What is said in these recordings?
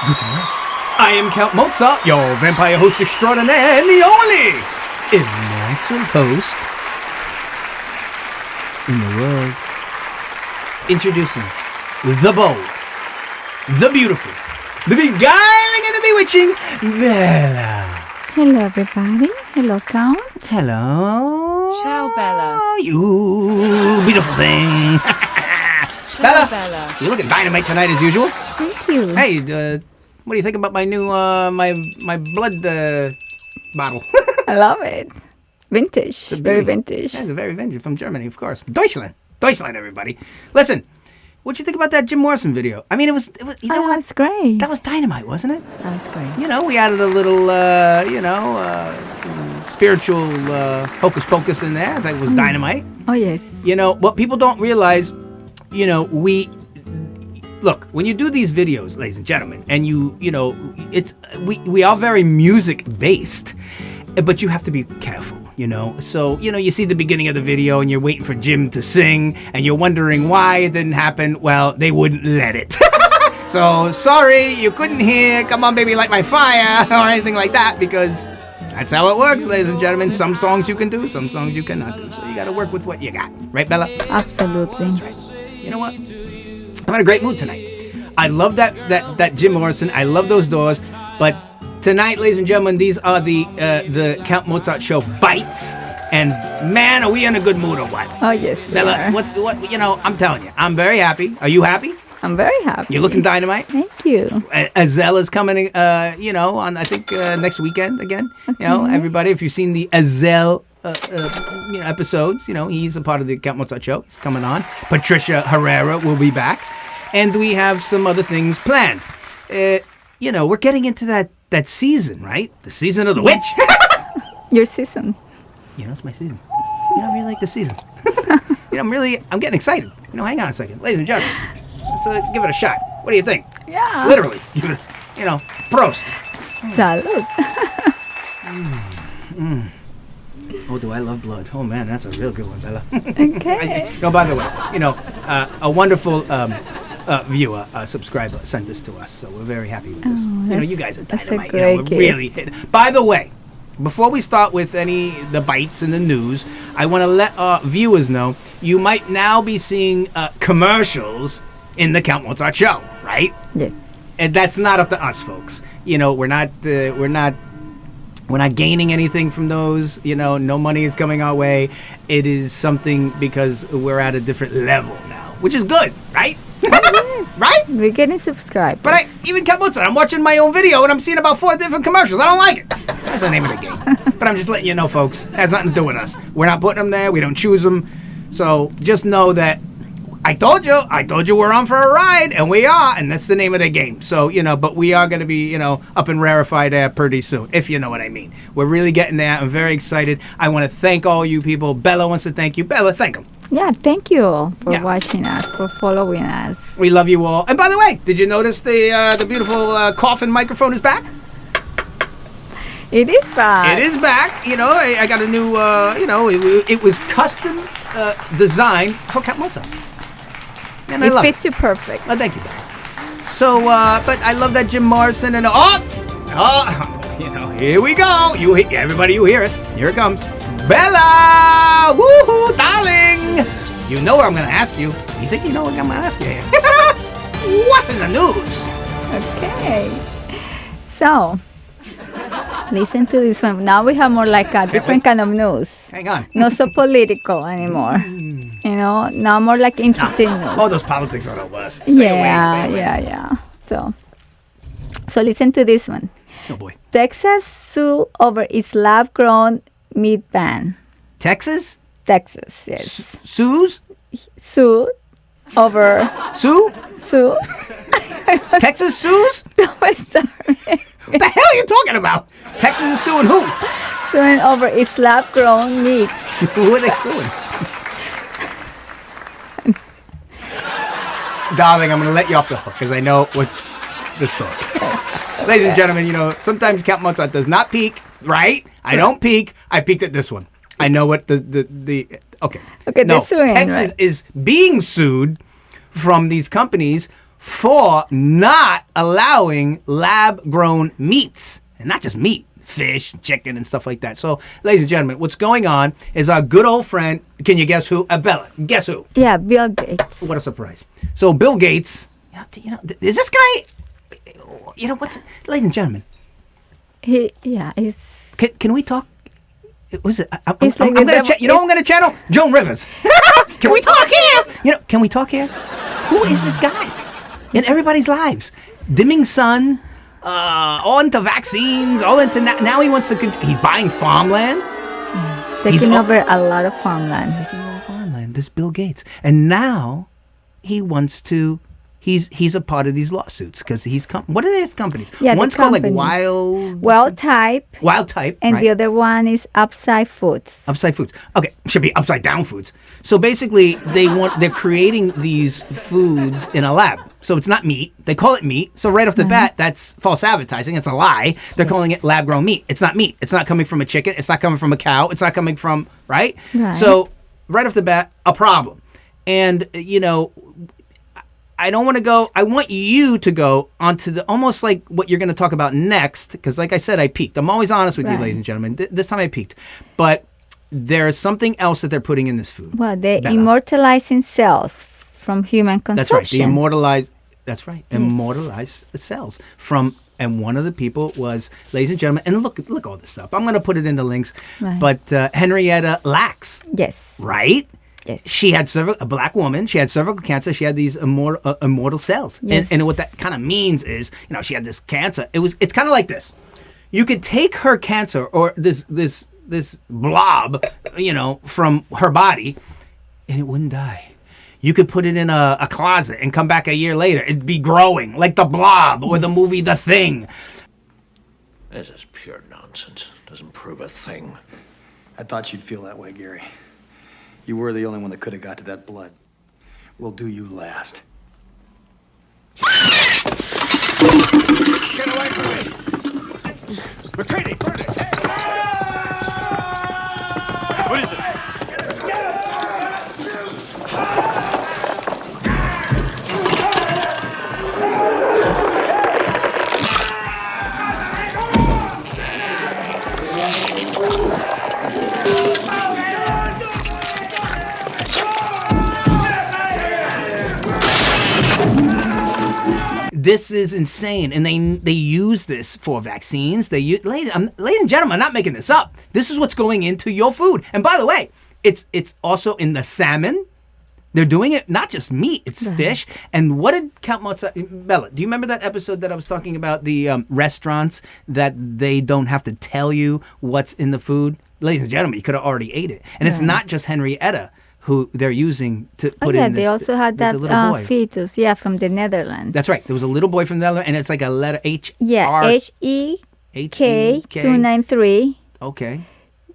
I am Count Mozart, your vampire host extraordinaire and the only immortal host in the world. Introducing the bold, the beautiful, the beguiling and the bewitching Bela. Hello, everybody. Hello, Count. Hello. Ciao, Bella. You beautiful thing. Ciao, Bella. You looking dynamite tonight as usual. Thank you. Hey, what do you think about my new my blood bottle? I love it. Vintage. Very vintage. Yeah, it's very vintage from Germany, of course. Deutschland, everybody. Listen, what'd you think about that Jim Morrison video? I mean, it was. You know what? That's great. That was dynamite, wasn't it? That's great. You know, we added a little, some spiritual hocus pocus in there. I think it was dynamite. Oh, yes. You know, what people don't realize, look, when you do these videos, ladies and gentlemen, and we are very music based, but you have to be careful, So, you see the beginning of the video and you're waiting for Jim to sing and you're wondering why it didn't happen. Well, they wouldn't let it. So, sorry, you couldn't hear Come On Baby Light My Fire or anything like that, because that's how it works, ladies and gentlemen. Some songs you can do, some songs you cannot do. So you got to work with what you got. Right, Bella? Absolutely. That's right. You know what? I'm in a great mood tonight. I love that Jim Morrison. I love those doors. But tonight, ladies and gentlemen, these are the Count Mozart Show bites. And man, are we in a good mood or what? Oh, yes, we Bella, are. I'm telling you, I'm very happy. Are you happy? I'm very happy. You're looking dynamite. Thank you. Azel is coming, on I think next weekend again. Okay. Everybody, if you've seen the Azel episodes, he's a part of the Count Mozart Show. He's coming on. Patricia Herrera will be back, and we have some other things planned. We're getting into that season, right? The season of the witch. Your season. It's my season. I really like the season. I'm getting excited. Hang on a second, ladies and gentlemen. Let's give it a shot. What do you think? Yeah. Literally. Prost. Salud. Oh, do I love blood? Oh, man, that's a real good one, Bella. Okay. By the way, a wonderful viewer, subscriber, sent this to us, so we're very happy with this. You guys are dynamite. That's a great we're really By the way, before we start with the bites and the news, I want to let our viewers know you might now be seeing commercials in the Count Mozart Show, right? Yes. And that's not up to us, folks. We're not gaining anything from those. No money is coming our way. It is something because we're at a different level now, which is good, right? Yes. Right? We're getting subscribers. But even Count Mozart, I'm watching my own video and I'm seeing about 4 different commercials. I don't like it. That's the name of the game. But I'm just letting you know, folks. It has nothing to do with us. We're not putting them there. We don't choose them. So just know that I told you we're on for a ride, and we are, and that's the name of the game. So, but we are going to be, up in rarefied air pretty soon, if you know what I mean. We're really getting there. I'm very excited. I want to thank all you people. Bella wants to thank you. Bella, thank them. Yeah, thank you for watching us, for following us. We love you all. And by the way, did you notice the beautiful coffin microphone is back? It is back. It is back. I got a new, it was custom designed for Count Mozart. And It fits you perfect. Oh, thank you. So, but I love that Jim Morrison and here we go. Everybody, you hear it. Here it comes. Bella, woohoo, darling. You know what I'm gonna ask you. You think you know what I'm gonna ask you? What's in the news? Okay. So, listen to this one. Now we have more like a different kind of news. Hang on. Not so political anymore. Now more like interesting news. Oh, those politics are the worst. Stay away. Yeah. So listen to this one. Oh boy. Texas sue over its lab-grown meat ban. Texas, yes. Sues? Sue over. Sue? Sue. Texas sues? Sorry. What the hell are you talking about? Texas is suing who? Suing over its lab-grown meat. Who are they suing? Darling, I'm going to let you off the hook because I know what's the story. Ladies and gentlemen, sometimes Count Mozart does not peak, right? I don't peak. I peaked at this one. I know what the okay. Okay, no, they're suing, Texas right? is being sued from these companies for not allowing lab-grown meats, and not just meat, fish, chicken, and stuff like that. So, ladies and gentlemen, what's going on is our good old friend, can you guess who? Bella, guess who? Yeah, Bill Gates. What a surprise. So, Bill Gates, is this guy, ladies and gentlemen, He's... Can we talk? Was it? I'm It's like gonna the devil- you know what I'm gonna channel? Joan Rivers. Can we talk here? Can we talk here? Who is this guy in everybody's lives? Dimming sun, all into vaccines, all into now he wants to. He's buying farmland. taking over a lot of farmland. This Bill Gates, and now he wants to. He's a part of these lawsuits because what are his companies? Yeah, one's the called like companies. Wild Type, and right? the other one is Upside Foods. Upside Foods. Okay, should be Upside Down Foods. So basically, they're creating these foods in a lab. So it's not meat. They call it meat. So right off the bat, that's false advertising. It's a lie. They're calling it lab-grown meat. It's not meat. It's not coming from a chicken. It's not coming from a cow. It's not coming from right. So right off the bat, a problem. And I don't want to go. I want you to go onto the almost like what you're going to talk about next, because like I said, I peaked. I'm always honest with you, ladies and gentlemen. This time I peaked, but there is something else that they're putting in this food. Well, they're immortalizing cells from human consumption. That's right. They immortalize. That's right. Yes. Immortalize the cells from. And one of the people was, ladies and gentlemen, and look all this up. I'm going to put it in the links. Right. But Henrietta Lacks. Yes. Right. Yes. She had a black woman. She had cervical cancer. She had these immortal cells, and what that kind of means is, she had this cancer. It's kind of like this. You could take her cancer or this blob, from her body, and it wouldn't die. You could put it in a closet and come back a year later. It'd be growing like the Blob or the movie The Thing. This is pure nonsense. Doesn't prove a thing. I thought you'd feel that way, Gary. You were the only one that could have got to that blood. We'll do you last. Get away from me! Retreating! What is it? This is insane, and they use this for vaccines. Ladies and gentlemen, I'm not making this up. This is what's going into your food. And by the way, it's also in the salmon. They're doing it not just meat; it's fish. And what did Count Mozart Bela? Do you remember that episode that I was talking about the restaurants that they don't have to tell you what's in the food? Ladies and gentlemen, you could have already ate it, and it's not just Henrietta who they're using to put in this. They also had that fetus, from the Netherlands. That's right. There was a little boy from the Netherlands, and it's like a letter H. HEK 293. Okay.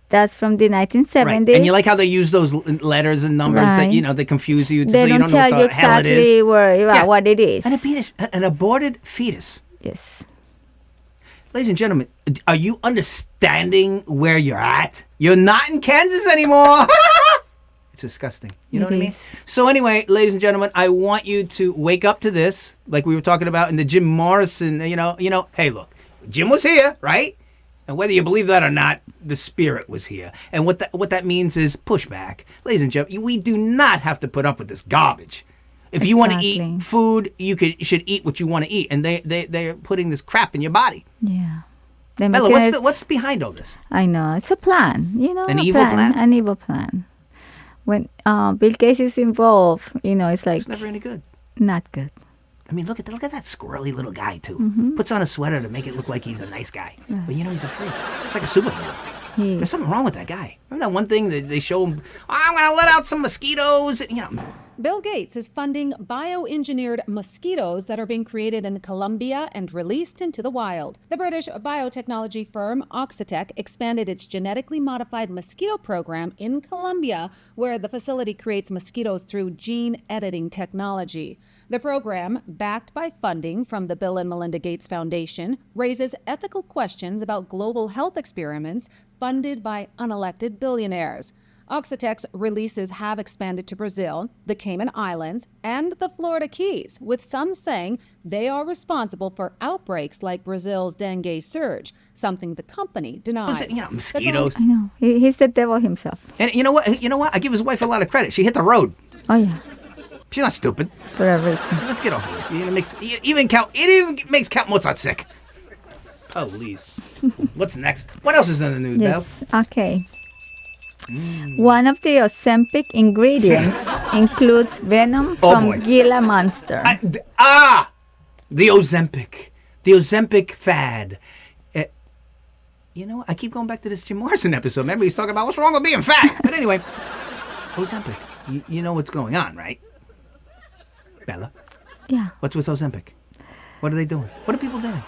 That's from the 1970s. Right. And you like how they use those letters and numbers that, they confuse you. They don't tell you exactly what it is. An aborted fetus. Yes. Ladies and gentlemen, are you understanding where you're at? You're not in Kansas anymore. It's disgusting. You know what I mean? So anyway, ladies and gentlemen, I want you to wake up to this, like we were talking about in the Jim Morrison, hey, look, Jim was here, right? And whether you believe that or not, the spirit was here. And what that means is pushback. Ladies and gentlemen, we do not have to put up with this garbage. If you want to eat food, you should eat what you want to eat. And they're putting this crap in your body. Yeah. Bella, what's behind all this? I know. It's a plan. An evil plan? An evil plan. When Bill Gates is involved, it's like... It's never any good. Not good. I mean, look at that squirrely little guy, too. Mm-hmm. Puts on a sweater to make it look like he's a nice guy. Right. But, he's a freak. It's like a superhero. There's something wrong with that guy. Remember that one thing that they show him, I'm going to let out some mosquitoes? Bill Gates is funding bioengineered mosquitoes that are being created in Colombia and released into the wild. The British biotechnology firm Oxitec expanded its genetically modified mosquito program in Colombia, where the facility creates mosquitoes through gene editing technology. The program, backed by funding from the Bill and Melinda Gates Foundation, raises ethical questions about global health experiments funded by unelected billionaires. Oxitec's releases have expanded to Brazil, the Cayman Islands, and the Florida Keys, with some saying they are responsible for outbreaks like Brazil's dengue surge, something the company denies. Listen, mosquitoes. I know. He's the devil himself. And you know what? I give his wife a lot of credit. She hit the road. Oh, yeah. She's not stupid. For a reason. Let's get off of this. It even makes Count Mozart sick. Please. What's next? What else is in the news, Belle? Yes. Okay. One of the Ozempic ingredients includes venom from Gila monster. The Ozempic. The Ozempic fad. I keep going back to this Jim Morrison episode. Remember, he's talking about what's wrong with being fat. But anyway, Ozempic. You know what's going on, right? Bella? Yeah. What's with Ozempic? What are they doing? What are people doing?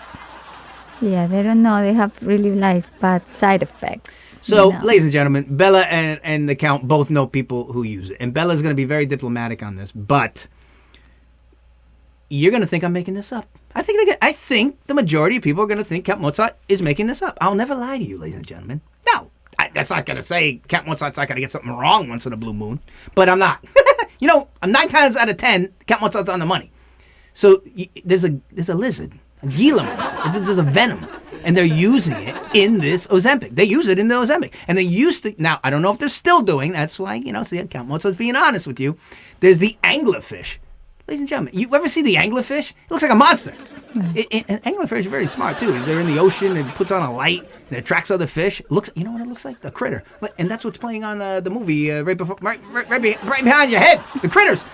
Yeah, they don't know. They have really bad side effects. So, ladies and gentlemen, Bella and the Count both know people who use it. And Bella's going to be very diplomatic on this, but you're going to think I'm making this up. I think the majority of people are going to think Count Mozart is making this up. I'll never lie to you, ladies and gentlemen. No, that's not going to say Count Mozart's not going to get something wrong once in a blue moon. But I'm not. I'm 9 times out of 10, Count Mozart's on the money. So there's a lizard, a Gila monster. There's a venom. And they're using it in this Ozempic. They use it in the Ozempic. And they used to... Now, I don't know if they're still doing... That's why, see, Count Mozart's being honest with you. There's the anglerfish. Ladies and gentlemen, you ever see the anglerfish? It looks like a monster. And anglerfish are very smart, too. They're in the ocean, and it puts on a light, and it attracts other fish. You know what it looks like? A critter. And that's what's playing on the movie right behind your head. The critters.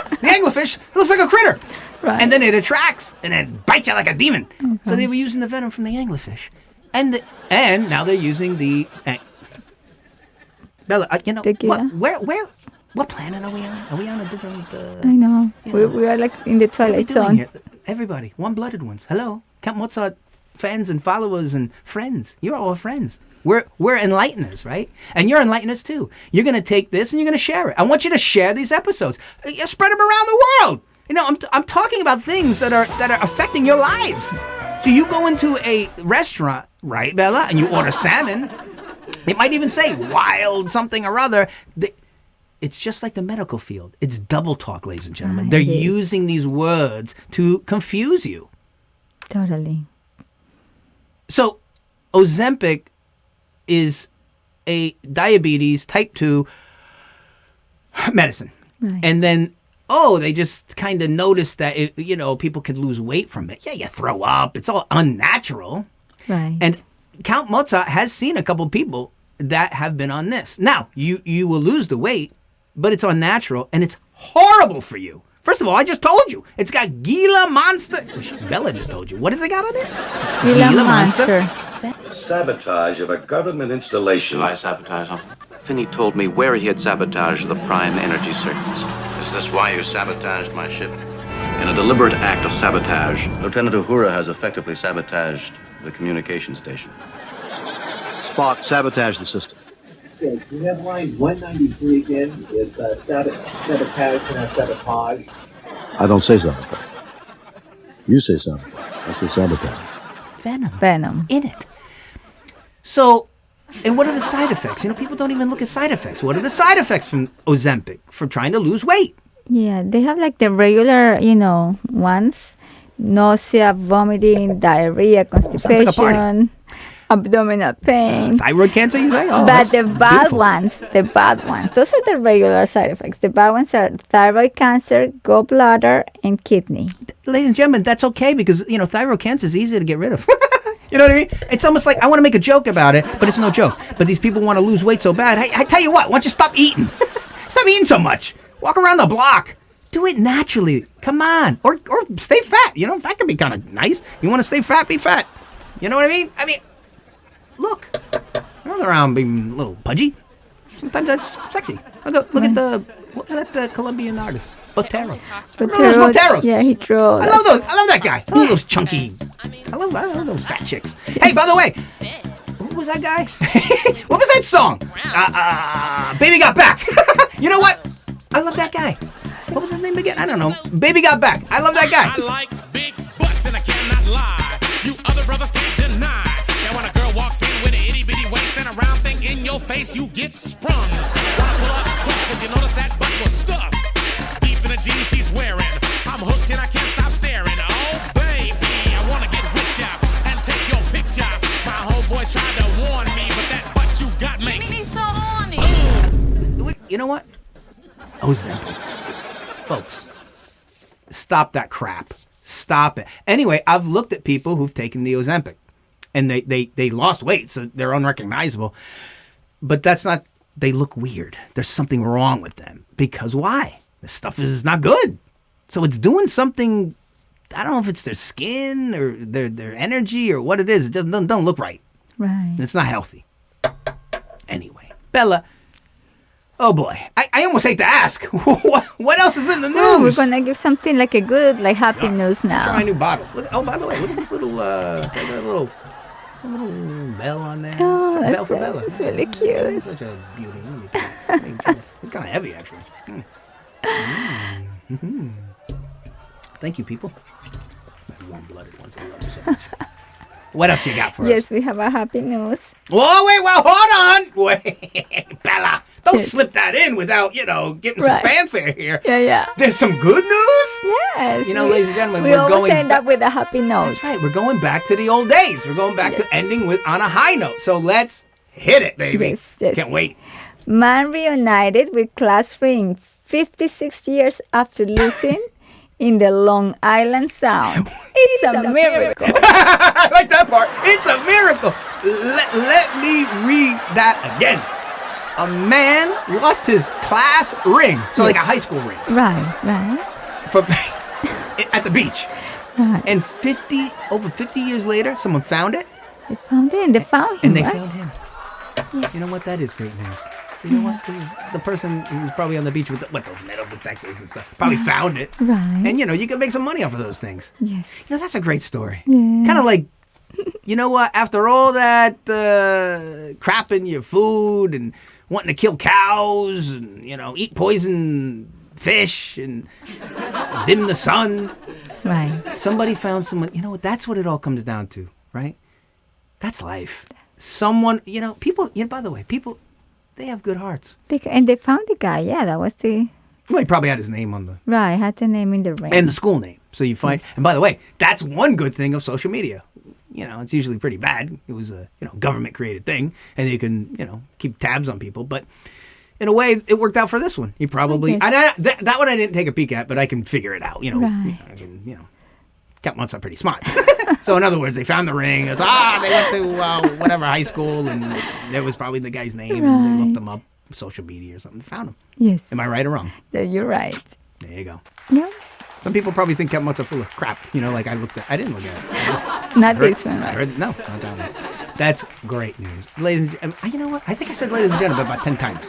The anglerfish, it looks like a critter. Right. And then it attracts, and it bites you like a demon. Oh, so they were using the venom from the anglerfish. And now they're using the... Bella, what planet are we on? Are we on a different... I know. We are like in the Twilight Zone. Here? Everybody, one-blooded ones. Hello? Count Mozart fans and followers and friends. You're all friends. We're enlighteners, right? And you're enlighteners too. You're going to take this and you're going to share it. I want you to share these episodes. Spread them around the world. I'm talking about things that are affecting your lives. So you go into a restaurant, right, Bella, and you order salmon. It might even say wild something or other. It's just like the medical field. It's double talk, ladies and gentlemen. They're using these words to confuse you. Totally. So Ozempic is a diabetes type 2 medicine. Right. And then they just kind of noticed that people could lose weight from it. Yeah, you throw up. It's all unnatural. Right. And Count Mozart has seen a couple people that have been on this. Now, you will lose the weight, but it's unnatural and it's horrible for you. First of all, I just told you. It's got Gila monster. Bella just told you. What has it got on it? Gila monster. Sabotage of a government installation. Did I sabotage something? Finney told me where he had sabotaged the prime energy circuits. Is this why you sabotaged my ship? In a deliberate act of sabotage, Lieutenant Uhura has effectively sabotaged the communication station. Spock sabotaged the system. Okay, can you have line 193 again? Is sabotage and sabotage? I don't say sabotage. You say sabotage. I say sabotage. Venom. In it. So, and what are the side effects? People don't even look at side effects. What are the side effects from Ozempic for trying to lose weight? Yeah, they have like the regular, ones. Nausea, vomiting, diarrhea, constipation, abdominal pain. Thyroid cancer, you say? But the bad ones, those are the regular side effects. The bad ones are thyroid cancer, gallbladder, and kidney. Ladies and gentlemen, that's okay because, thyroid cancer is easy to get rid of. You know what I mean? It's almost like I want to make a joke about it, but it's no joke. But these people want to lose weight so bad. Hey, I tell you what, why don't you stop eating? Stop eating so much. Walk around the block. Do it naturally. Come on. Or stay fat. Fat can be kind of nice. You want to stay fat, be fat. You know what I mean? Look. I run around being a little pudgy. Sometimes that's sexy. Look at the Colombian artist. Botero. Boteros. Yeah, he draws. I love those. I love that guy. I love those chunky. I love those fat chicks. Hey, by the way, who was that guy? What was that song? Baby Got Back. You know what? I love that guy. What was his name again? I don't know. Baby Got Back. I love that guy. I like big butts and I cannot lie. You other brothers can't deny. That when a girl walks in with an itty bitty waist and a round thing in your face, you get sprung. Wanna pull up tough, but you notice that butt was stuffed. Deep in the jeans she's wearing. I'm hooked and I can't stop staring. Oh, baby, I wanna get with ya and take your picture. My homeboys tried to warn me, but that butt you got makes me so horny. Wait, you know what? Ozempic. Folks, stop that crap. Stop it. Anyway, I've looked at people who've taken the Ozempic, and they lost weight, so they're unrecognizable. But that's not, they look weird. There's something wrong with them. Because why? The stuff is not good. So it's doing something, I don't know if it's their skin or their energy or what it is. It don't look right. Right. It's not healthy. Anyway, Bella, oh boy, I almost hate to ask. What else is in the news? Oh, we're gonna give something like a good, like happy news now. Try a new bottle. Look, oh, by the way, look at this little, little bell on there. Oh, Bell for Bella. that's really cute. Such a beauty. It's kind of heavy, actually. Mm-hmm. Thank you, people. My warm-blooded ones, I love you so much. What else you got for us? Yes, we have a happy news. Whoa, wait, well, hold on. Wait, Bella, don't slip that in without, getting some fanfare here. Yeah. There's some good news? Yes. Ladies and gentlemen, we we're always going end up with a happy note. That's right. We're going back to the old days. We're going back to ending on a high note. So let's hit it, baby. Yes. Can't wait. Man reunited with class friend 56 years after losing in the Long Island Sound. It's a miracle. I like that part. It's a miracle. Let me read that again. A man lost his class ring. So like a high school ring. Right. At the beach. Right. And over 50 years later, someone found it. They found it and they found him. And they right? found him. Yes. You know what? That is great news. You know what? The person who's probably on the beach with those metal detectors and stuff probably found it. Right. And, you can make some money off of those things. Yes. That's a great story. Yeah. Kind of like, you know what? After all that crap in your food and wanting to kill cows and, eat poison fish and dim the sun. Right. Somebody found someone. You know what? That's what it all comes down to, right? That's life. Someone, people, by the way, people, they have good hearts. And they found the guy. Yeah, that was the... Well, he probably had his name on the... Right, had the name in the ring. And the school name. So you find... Yes. And by the way, that's one good thing of social media. It's usually pretty bad. It was a, government-created thing. And you can, keep tabs on people. But in a way, it worked out for this one. He probably... Yes. That one I didn't take a peek at, but I can figure it out. Right. I can, Captain Mozart pretty smart. So in other words, they found the ring. It's, they went to whatever high school, and there was probably the guy's name. Right. And they looked him up, social media or something, found him. Yes. Am I right or wrong? You're right. There you go. Yeah. Some people probably think Captain Mozart's full of crap. Like I didn't look at it. Not this one. Right? No, not that one. That's great news, ladies and gentlemen. You know what? I think I said ladies and gentlemen about 10 times.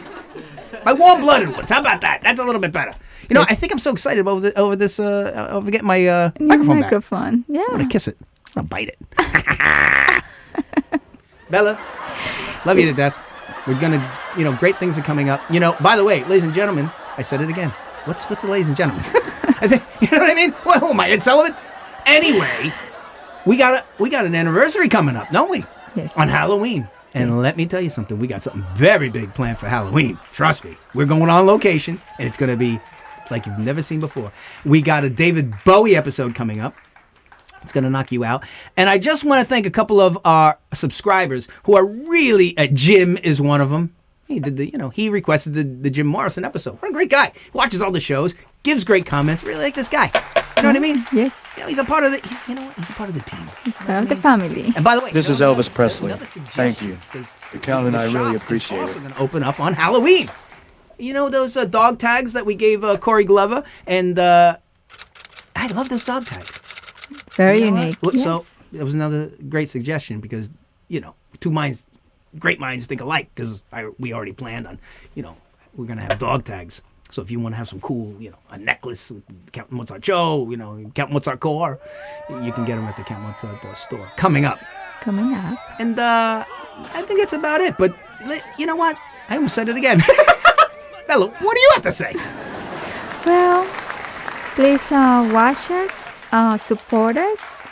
My warm-blooded ones. How about that? That's a little bit better. I think I'm so excited over getting my microphone back. Yeah. I'm gonna kiss it. I'm gonna bite it. Bella, love you to death. We're gonna, great things are coming up. By the way, ladies and gentlemen, I said it again. What's with the ladies and gentlemen? I think, you know what I mean? Well, who am I, Ed Sullivan? Anyway, we got an anniversary coming up, don't we? Yes. On Halloween. And let me tell you something. We got something very big planned for Halloween. Trust me. We're going on location, and it's going to be like you've never seen before. We got a David Bowie episode coming up. It's going to knock you out. And I just want to thank a couple of our subscribers who are really, Jim is one of them. He did he requested the Jim Morrison episode. What a great guy. He watches all the shows, gives great comments. Really like this guy. You know what I mean? Yes. He's a part of the, he's a part of the team. He's part of the family. And by the way, This is Elvis Presley. Thank you. The Count and I really appreciate it. We're going to open up on Halloween. Those dog tags that we gave Corey Glover? And I love those dog tags. Very unique. So yes. it was another great suggestion because, great minds think alike because we already planned on, we're going to have dog tags. So if you want to have some cool, a necklace with Count Mozart show, Count Mozart car, you can get them at the Count Mozart store. Coming up. And I think that's about it. But you know what? I almost said it again. Bella, what do you have to say? Well, please watch us, support us,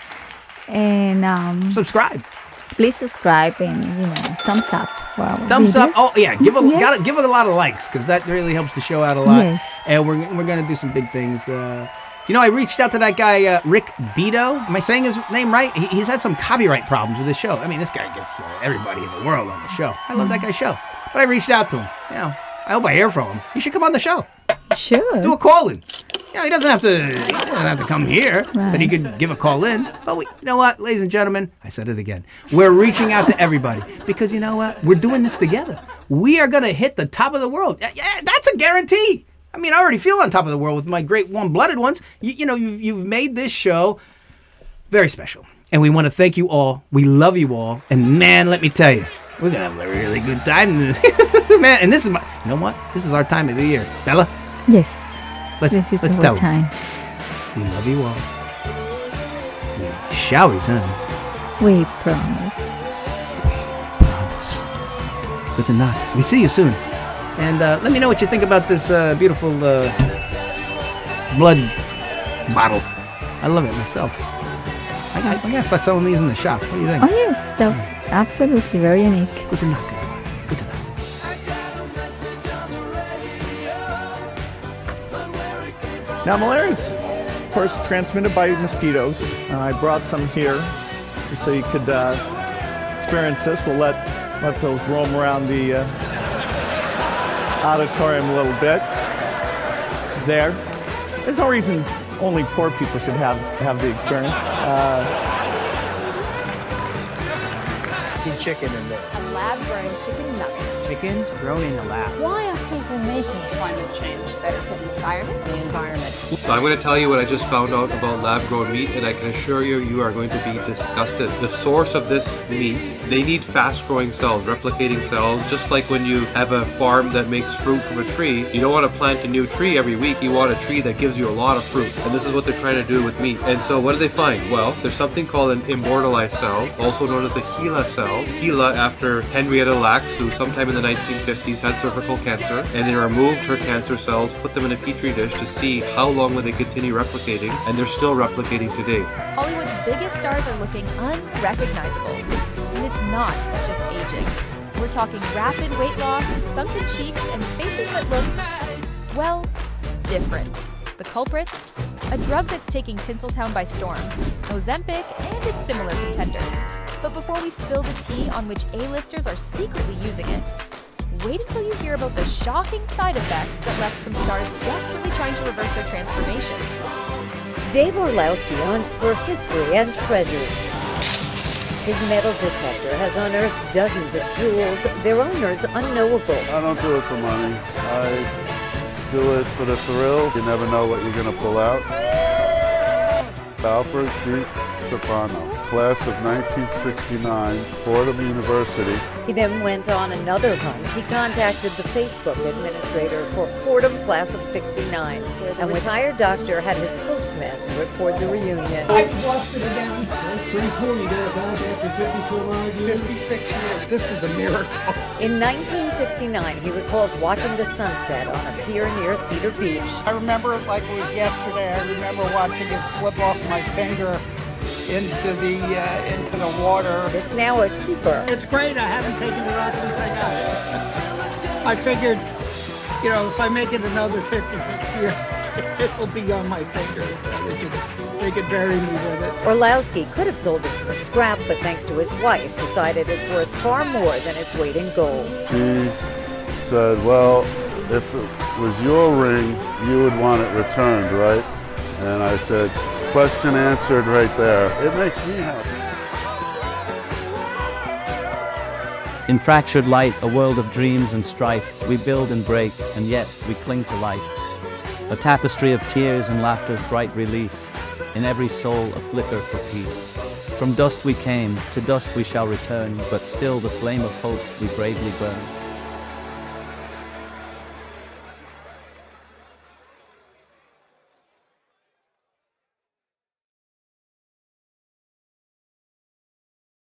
and subscribe. Please subscribe and thumbs up. Wow. Thumbs up. videos? Oh yeah, give Yes. give it a lot of likes because that really helps the show out a lot. Yes. And we're gonna do some big things. I reached out to that guy Rick Beto. Am I saying his name right? He's had some copyright problems with his show. I mean, this guy gets everybody in the world on the show. I love that guy's show. But I reached out to him. I hope I hear from him. He should come on the show. Sure. Do a call-in. He doesn't have to come here, but he could give a call in. But you know what, ladies and gentlemen, I said it again. We're reaching out to everybody because you know what? We're doing this together. We are gonna hit the top of the world. Yeah, that's a guarantee. I mean, I already feel on top of the world with my great warm-blooded ones. You've made this show very special, and we want to thank you all. We love you all, and man, let me tell you, we're gonna have a really good time, man. And this is you know what? This is our time of the year, Bella. Yes. Let's This is tell our time. we love you all. We shall return. We promise. Promise. Good to knock. We see you soon. And let me know what you think about this beautiful blood bottle. I love it myself. I gotta start selling these in the shop. What do you think? Oh yes, so absolutely very unique. Good to knock. Good to knock. Now, malaria is, of course, transmitted by mosquitoes. I brought some here just so you could experience this. We'll let those roam around the auditorium a little bit. There. There's no reason only poor people should have the experience. Chicken in there. A lab-grown chicken nugget. Chicken grown in a lab. Why are people making climate change better for the environment? So I'm going to tell you what I just found out about lab-grown meat, and I can assure you, you are going to be disgusted. The source of this meat, they need fast-growing cells, replicating cells, just like when you have a farm that makes fruit from a tree. You don't want to plant a new tree every week. You want a tree that gives you a lot of fruit, and this is what they're trying to do with meat. And so what do they find? Well, there's something called an immortalized cell, also known as a HeLa cell. HeLa after Henrietta Lacks, who sometime in the 1950s had cervical cancer, and they removed her cancer cells, put them in a petri dish to see how long would they continue replicating, and they're still replicating today. Hollywood's biggest stars are looking unrecognizable, and it's not just aging. We're talking rapid weight loss, sunken cheeks, and faces that look, well, different. The culprit? A drug that's taking Tinseltown by storm, Ozempic and its similar contenders. But before we spill the tea on which A-listers are secretly using it, wait until you hear about the shocking side effects that left some stars desperately trying to reverse their transformations. Dave Orlowski hunts for history and treasures. His metal detector has unearthed dozens of jewels, their owners unknowable. I don't do it for money. I do it for the thrill. You never know what you're going to pull out. Alfred D. Stefano, class of 1969, Fordham University. He then went on another hunt. He contacted the Facebook administrator for Fordham class of 69. A retired doctor had his postman record the reunion. I busted it down. That's pretty cool. You got it back after 56 years. This is a miracle. In 1969, he recalls watching the sunset on a pier near Cedar Beach. I remember it like it was yesterday. I remember watching it slip off my finger into the water. It's now a keeper. It's great. I haven't taken it off since I got it. I figured, if I make it another 56 years, it will be on my finger. They could bury me with it. Orlowski could have sold it for scrap, but thanks to his wife, decided it's worth far more than its weight in gold. She said, well, if it was your ring, you would want it returned, right? And I said, question answered right there. It makes me happy. In fractured light, a world of dreams and strife, we build and break, and yet we cling to life. A tapestry of tears and laughter's bright release, in every soul a flicker for peace. From dust we came, to dust we shall return, but still the flame of hope we bravely burn.